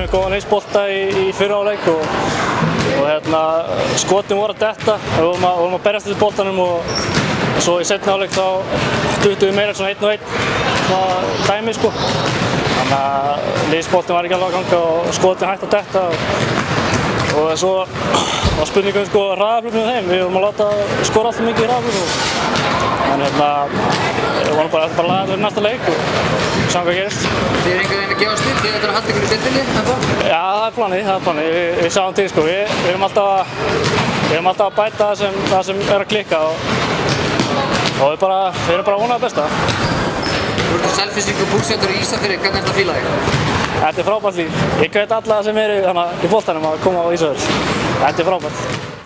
mjög góðan liðsbolta í fyrri hálfleik og skotin voru að detta. Við vorum að berjast eftir boltanum og svo í seinni hálfleik þá duttum við meira svona 1-1 dæmi sko. Þannig að liðsboltin var ekki alveg að ganga og skotin hætti að detta og svo var spurningum sko hraðafluginu með þeim. Við vorum að láta skora alltaf mikið í hraðafluginu. En við vorum bara að laga þetta næsta leik og sjá hvað gerist. Þið eru einhvern veginn að gefa stuð, þið ætlar að halda ykkur í deildinni, ennþá? Já, það er planið. Við sjáum til sko. Við erum alltaf að bæta það sem er að klikka og við erum bara að vona það besta. Þú ert á Selfyssingur og búsettur í Ísafirði, hvernig er þetta að fíla þig? Þetta er frábært líf. Ég hvet alla sem eru í boltanum að koma á Ísafjörð. Þetta er frábært.